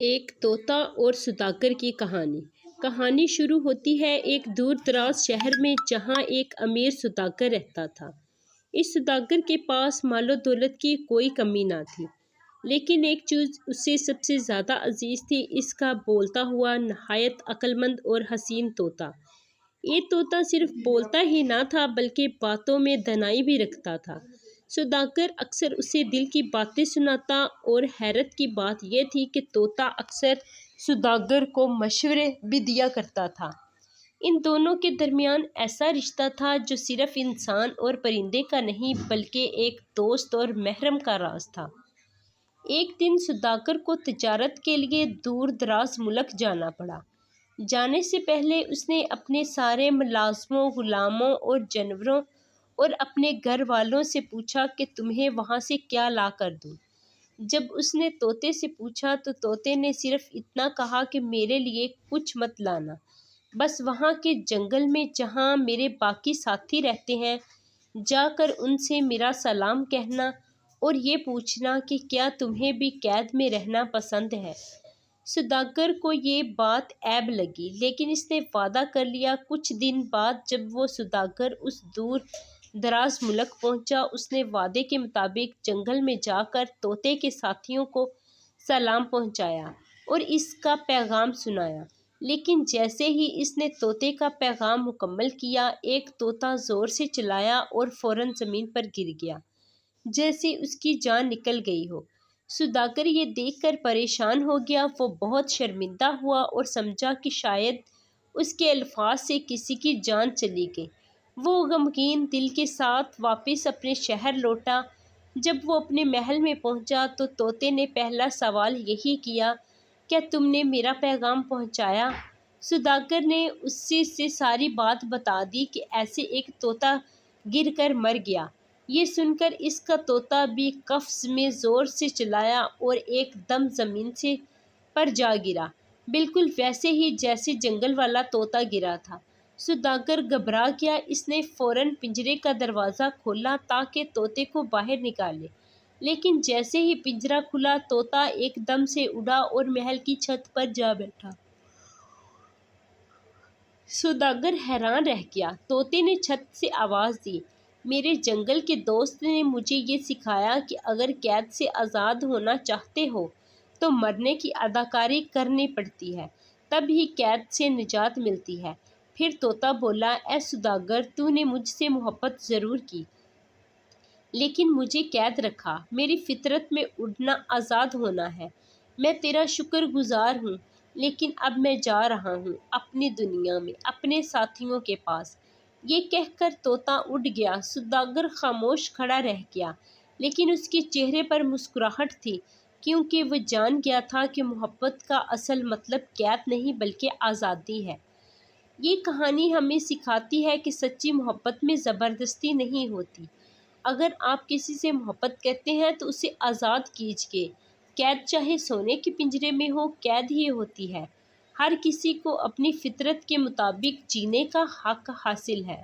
ایک طوطا اور سوداگر کی کہانی شروع ہوتی ہے ایک دور دراز شہر میں جہاں ایک امیر سوداگر رہتا تھا۔ اس سوداگر کے پاس مال و دولت کی کوئی کمی نہ تھی، لیکن ایک چیز اسے سب سے زیادہ عزیز تھی، اس کا بولتا ہوا نہایت عقل مند اور حسین طوطا۔ یہ طوطا صرف بولتا ہی نہ تھا بلکہ باتوں میں دانائی بھی رکھتا تھا۔ سوداگر اکثر اسے دل کی باتیں سناتا اور حیرت کی بات یہ تھی کہ طوطا اکثر سوداگر کو مشورے بھی دیا کرتا تھا۔ ان دونوں کے درمیان ایسا رشتہ تھا جو صرف انسان اور پرندے کا نہیں بلکہ ایک دوست اور محرم کا راز تھا۔ ایک دن سوداگر کو تجارت کے لیے دور دراز ملک جانا پڑا۔ جانے سے پہلے اس نے اپنے سارے ملازموں، غلاموں اور جانوروں اور اپنے گھر والوں سے پوچھا کہ تمہیں وہاں سے کیا لا کر دوں۔ جب اس نے طوطے سے پوچھا تو طوطے نے صرف اتنا کہا کہ میرے لیے کچھ مت لانا، بس وہاں کے جنگل میں جہاں میرے باقی ساتھی رہتے ہیں جا کر ان سے میرا سلام کہنا اور یہ پوچھنا کہ کیا تمہیں بھی قید میں رہنا پسند ہے۔ سوداگر کو یہ بات عیب لگی، لیکن اس نے وعدہ کر لیا۔ کچھ دن بعد جب وہ سوداگر اس دور دراز ملک پہنچا، اس نے وعدے کے مطابق جنگل میں جا کر طوطے کے ساتھیوں کو سلام پہنچایا اور اس کا پیغام سنایا، لیکن جیسے ہی اس نے طوطے کا پیغام مکمل کیا، ایک طوطا زور سے چلایا اور فوراً زمین پر گر گیا، جیسے اس کی جان نکل گئی ہو۔ سوداگر یہ دیکھ کر پریشان ہو گیا۔ وہ بہت شرمندہ ہوا اور سمجھا کہ شاید اس کے الفاظ سے کسی کی جان چلی گئی۔ وہ غمگین دل کے ساتھ واپس اپنے شہر لوٹا۔ جب وہ اپنے محل میں پہنچا تو طوطے نے پہلا سوال یہی کیا، کیا تم نے میرا پیغام پہنچایا؟ سوداگر نے اسے سے ساری بات بتا دی کہ ایسے ایک طوطا گر کر مر گیا۔ یہ سن کر اس کا طوطا بھی قفس میں زور سے چلایا اور ایک دم زمین پر جا گرا، بالکل ویسے ہی جیسے جنگل والا طوطا گرا تھا۔ سوداگر گھبرا گیا۔ اس نے فوراً پنجرے کا دروازہ کھولا تاکہ طوطے کو باہر نکالے، لیکن جیسے ہی پنجرہ کھلا طوطا ایک دم سے اڑا اور محل کی چھت پر جا بیٹھا۔ سوداگر حیران رہ گیا۔ طوطے نے چھت سے آواز دی، میرے جنگل کے دوست نے مجھے یہ سکھایا کہ اگر قید سے آزاد ہونا چاہتے ہو تو مرنے کی اداکاری کرنی پڑتی ہے، تب ہی قید سے نجات ملتی ہے۔ پھر طوطا بولا، اے سوداگر، تو نے مجھ سے محبت ضرور کی، لیکن مجھے قید رکھا۔ میری فطرت میں اڑنا، آزاد ہونا ہے۔ میں تیرا شکر گزار ہوں، لیکن اب میں جا رہا ہوں اپنی دنیا میں، اپنے ساتھیوں کے پاس۔ یہ کہہ کر طوطا اڑ گیا۔ سوداگر خاموش کھڑا رہ گیا، لیکن اس کے چہرے پر مسکراہٹ تھی، کیونکہ وہ جان گیا تھا کہ محبت کا اصل مطلب قید نہیں بلکہ آزادی ہے۔ یہ کہانی ہمیں سکھاتی ہے کہ سچی محبت میں زبردستی نہیں ہوتی۔ اگر آپ کسی سے محبت کرتے ہیں تو اسے آزاد کیجیے۔ قید چاہے سونے کے پنجرے میں ہو، قید ہی ہوتی ہے۔ ہر کسی کو اپنی فطرت کے مطابق جینے کا حق حاصل ہے۔